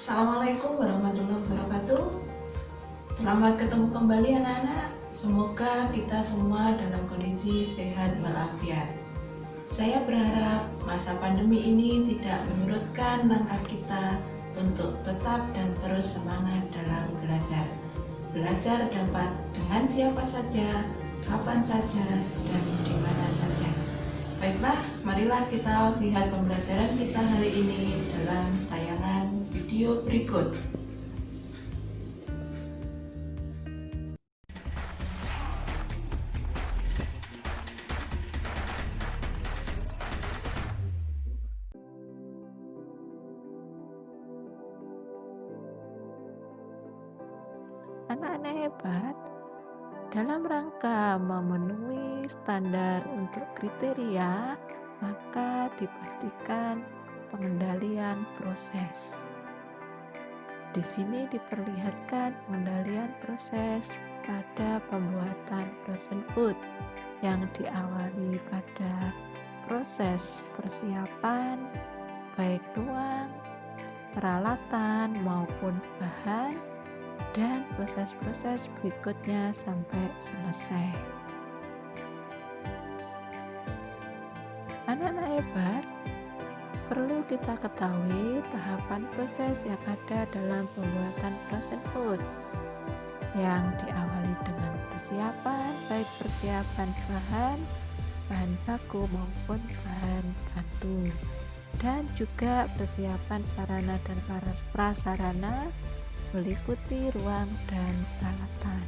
Assalamualaikum warahmatullahi wabarakatuh. Selamat ketemu kembali anak-anak. Semoga kita semua dalam kondisi sehat walafiat. Saya berharap masa pandemi ini tidak menyurutkan langkah kita untuk tetap dan terus semangat dalam belajar. Belajar dapat dengan siapa saja, kapan saja, dan di mana saja. Baiklah, marilah kita lihat pembelajaran kita hari ini dalam tayangan video berikut. Anak-anak hebat, dalam rangka memenuhi standar untuk kriteria, maka dipastikan pengendalian proses. Di sini diperlihatkan pengendalian proses pada pembuatan frozen food yang diawali pada proses persiapan, baik ruang, peralatan maupun bahan, dan proses-proses berikutnya sampai selesai. Anak-anak hebat, perlu kita ketahui tahapan proses yang ada dalam pembuatan frozen food yang diawali dengan persiapan, baik persiapan bahan baku maupun bahan bantu, dan juga persiapan sarana dan prasarana meliputi ruang dan peralatan.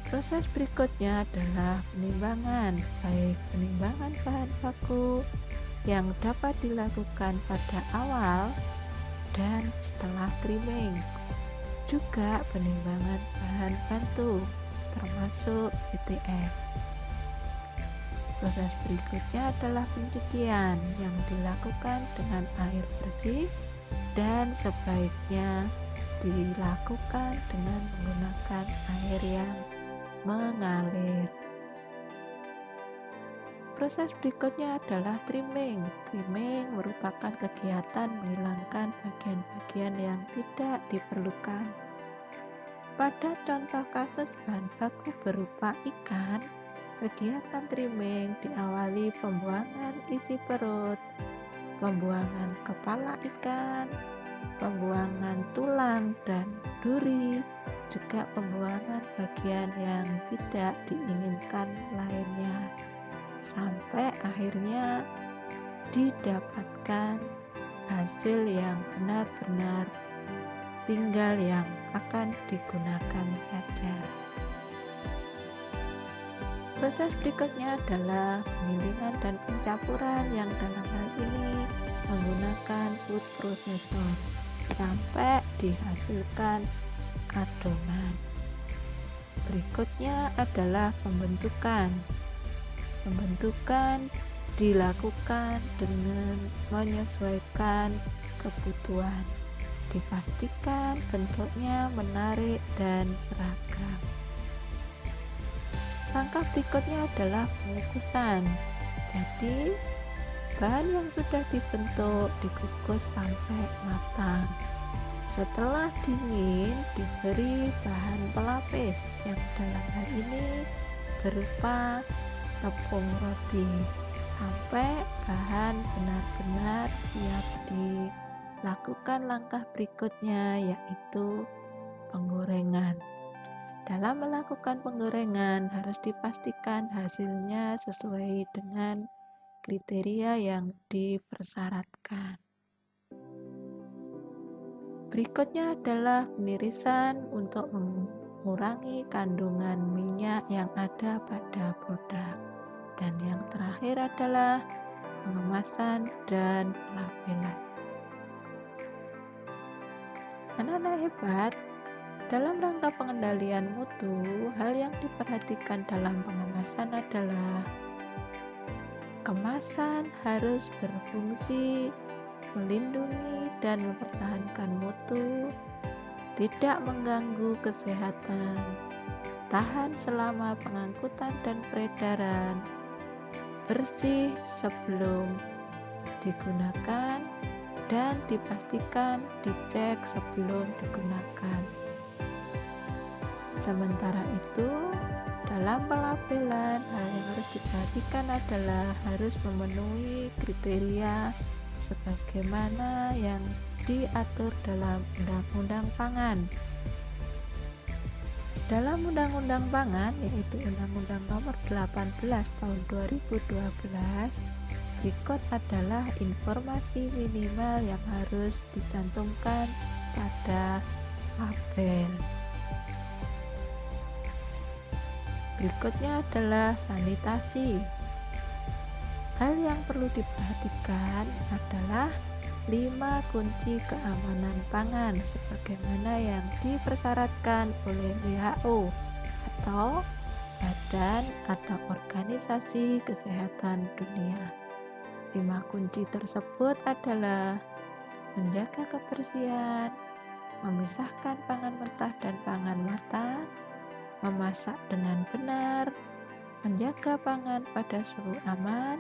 Proses berikutnya adalah penimbangan, baik penimbangan bahan baku yang dapat dilakukan pada awal dan setelah trimming, juga penimbangan bahan bantu termasuk BTF. Proses berikutnya adalah pencucian yang dilakukan dengan air bersih dan sebaiknya dilakukan dengan menggunakan air yang mengalir. Proses berikutnya adalah trimming. Trimming merupakan kegiatan menghilangkan bagian-bagian yang tidak diperlukan. Pada contoh kasus bahan baku berupa ikan, kegiatan trimming diawali pembuangan isi perut, pembuangan kepala ikan, pembuangan tulang dan duri, juga pembuangan bagian yang tidak diinginkan lainnya, sampai akhirnya didapatkan hasil yang benar-benar tinggal yang akan digunakan saja. Proses berikutnya adalah penggilingan dan pencampuran yang dalam hal ini menggunakan food processor sampai dihasilkan adonan. Berikutnya adalah pembentukan. Pembentukan dilakukan dengan menyesuaikan kebutuhan. Dipastikan bentuknya menarik dan seragam. Langkah berikutnya adalah pengukusan. Jadi, bahan yang sudah dibentuk dikukus sampai matang. Setelah dingin, diberi bahan pelapis yang dalam hal ini berupa tepung roti sampai bahan benar-benar siap dilakukan langkah berikutnya, yaitu penggorengan. Dalam melakukan penggorengan harus dipastikan hasilnya sesuai dengan kriteria yang dipersyaratkan. Berikutnya adalah penirisan untuk mengurangi kandungan minyak yang ada pada produk. Dan yang terakhir adalah pengemasan dan pelabelan. Anak-anak hebat, dalam rangka pengendalian mutu, hal yang diperhatikan dalam pengemasan adalah kemasan harus berfungsi melindungi dan mempertahankan mutu, tidak mengganggu kesehatan, tahan selama pengangkutan dan peredaran, bersih sebelum digunakan, dan dipastikan dicek sebelum digunakan. Sementara itu, dalam pelabelan, hal yang harus diperhatikan adalah harus memenuhi kriteria sebagaimana yang diatur dalam Undang-Undang Pangan. Dalam Undang-Undang Pangan, yaitu Undang-Undang Nomor 18 Tahun 2012, berikut adalah informasi minimal yang harus dicantumkan pada label. Berikutnya adalah sanitasi. Hal yang perlu diperhatikan adalah 5 kunci keamanan pangan sebagaimana yang dipersyaratkan oleh WHO atau Badan atau Organisasi Kesehatan Dunia. 5 kunci tersebut adalah menjaga kebersihan, memisahkan pangan mentah dan pangan matang, memasak dengan benar, menjaga pangan pada suhu aman,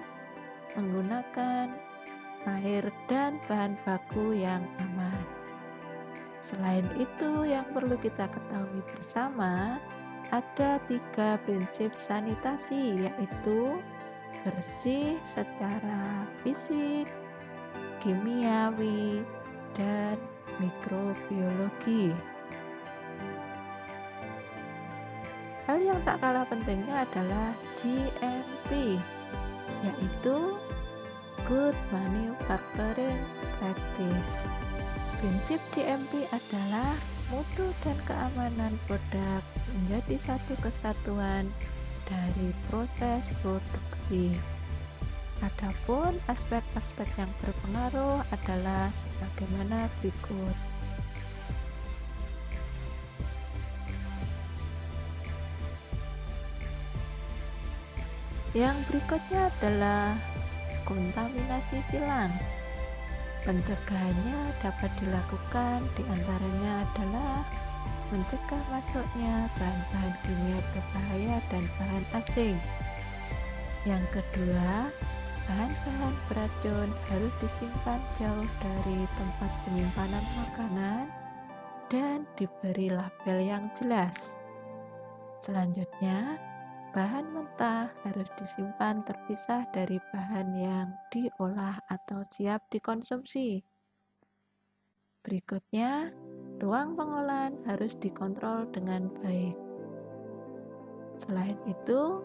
menggunakan air dan bahan baku yang aman. Selain itu, yang perlu kita ketahui bersama, ada 3 prinsip sanitasi, yaitu bersih secara fisik, kimiawi, dan mikrobiologi. Hal yang tak kalah pentingnya adalah GMP, yaitu Good Manufacturing Practice. Prinsip GMP adalah mutu dan keamanan produk menjadi satu kesatuan dari proses produksi. Adapun aspek-aspek yang berpengaruh adalah sebagaimana berikut. Yang berikutnya adalah kontaminasi silang. Pencegahannya dapat dilakukan diantaranya adalah mencegah masuknya bahan-bahan kimia berbahaya dan bahan asing. Yang kedua, bahan-bahan beracun harus disimpan jauh dari tempat penyimpanan makanan dan diberi label yang jelas. Selanjutnya, bahan mentah harus disimpan terpisah dari bahan yang diolah atau siap dikonsumsi. Berikutnya, ruang pengolahan harus dikontrol dengan baik. Selain itu,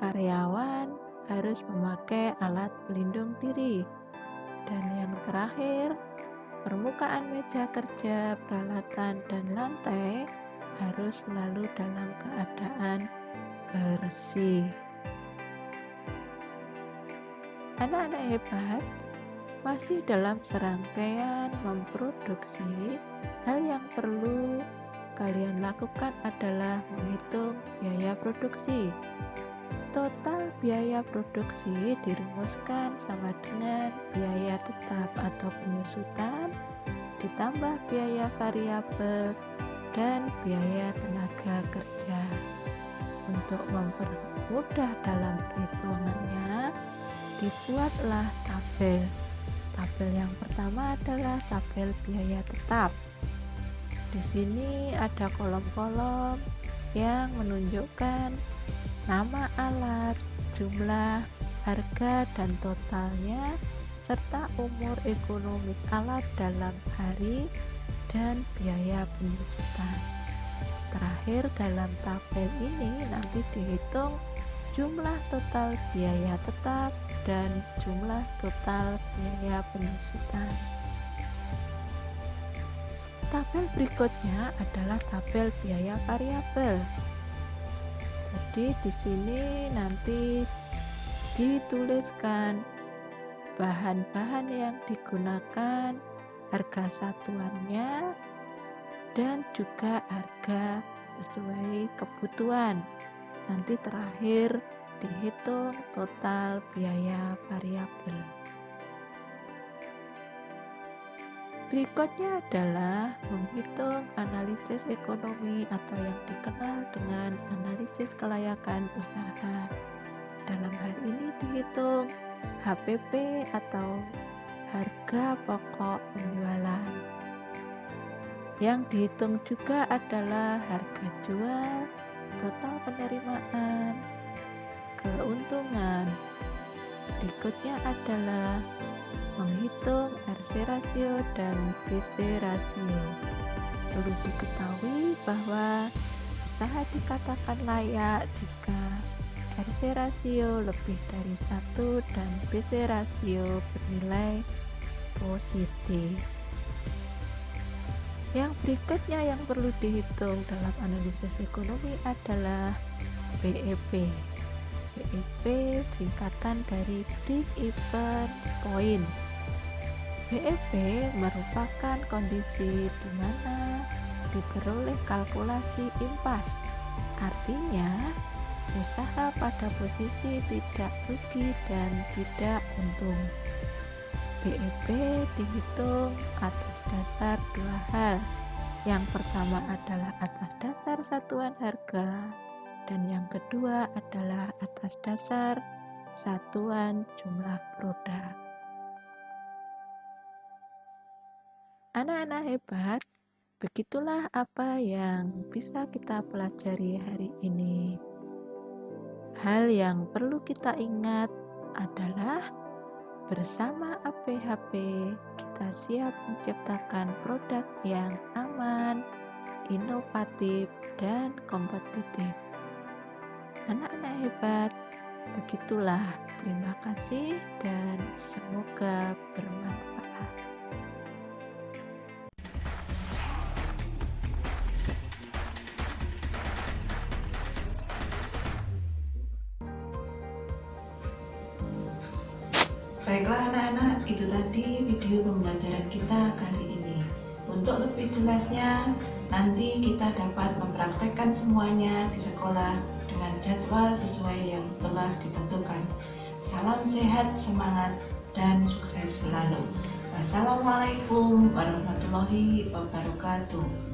karyawan harus memakai alat pelindung diri. Dan yang terakhir, permukaan meja kerja, peralatan, dan lantai harus selalu dalam keadaan bersih. Anak-anak hebat, masih dalam serangkaian memproduksi, hal yang perlu kalian lakukan adalah menghitung biaya produksi. Total biaya produksi dirumuskan sama dengan biaya tetap atau penyusutan ditambah biaya variabel dan biaya tenaga kerja. Untuk mempermudah dalam perhitungannya, dibuatlah tabel. Tabel yang pertama adalah tabel biaya tetap. Di sini ada kolom-kolom yang menunjukkan nama alat, jumlah, harga dan totalnya, serta umur ekonomis alat dalam hari dan biaya penyusutan. Terakhir, dalam tabel ini nanti dihitung jumlah total biaya tetap dan jumlah total biaya penyusutan. Tabel berikutnya adalah tabel biaya variabel. Jadi di sini nanti dituliskan bahan-bahan yang digunakan, harga satuannya, dan juga harga sesuai kebutuhan. Nanti terakhir dihitung total biaya variabel. Berikutnya adalah menghitung analisis ekonomi atau yang dikenal dengan analisis kelayakan usaha. Dalam hal ini dihitung HPP atau harga pokok penjualan. Yang dihitung juga adalah harga jual, total penerimaan, keuntungan. Berikutnya adalah menghitung RC rasio dan BC rasio. Perlu diketahui bahwa usaha dikatakan layak jika RC rasio lebih dari 1 dan BC rasio bernilai positif. Yang berikutnya yang perlu dihitung dalam analisis ekonomi adalah BEP. BEP singkatan dari break even point. BEP merupakan kondisi di mana diperoleh kalkulasi impas. Artinya, usaha pada posisi tidak rugi dan tidak untung. BEP dihitung atas dasar dua hal. Yang pertama adalah atas dasar satuan harga, dan yang kedua adalah atas dasar satuan jumlah produk. Anak-anak hebat, begitulah apa yang bisa kita pelajari hari ini. Hal yang perlu kita ingat adalah bersama APHP kita siap menciptakan produk yang aman, inovatif, dan kompetitif. Anak-anak hebat, begitulah. Terima kasih dan semoga bermanfaat. Baiklah anak-anak, itu tadi video pembelajaran kita kali ini. Untuk lebih jelasnya, nanti kita dapat mempraktekkan semuanya di sekolah dengan jadwal sesuai yang telah ditentukan. Salam sehat, semangat, dan sukses selalu. Wassalamualaikum warahmatullahi wabarakatuh.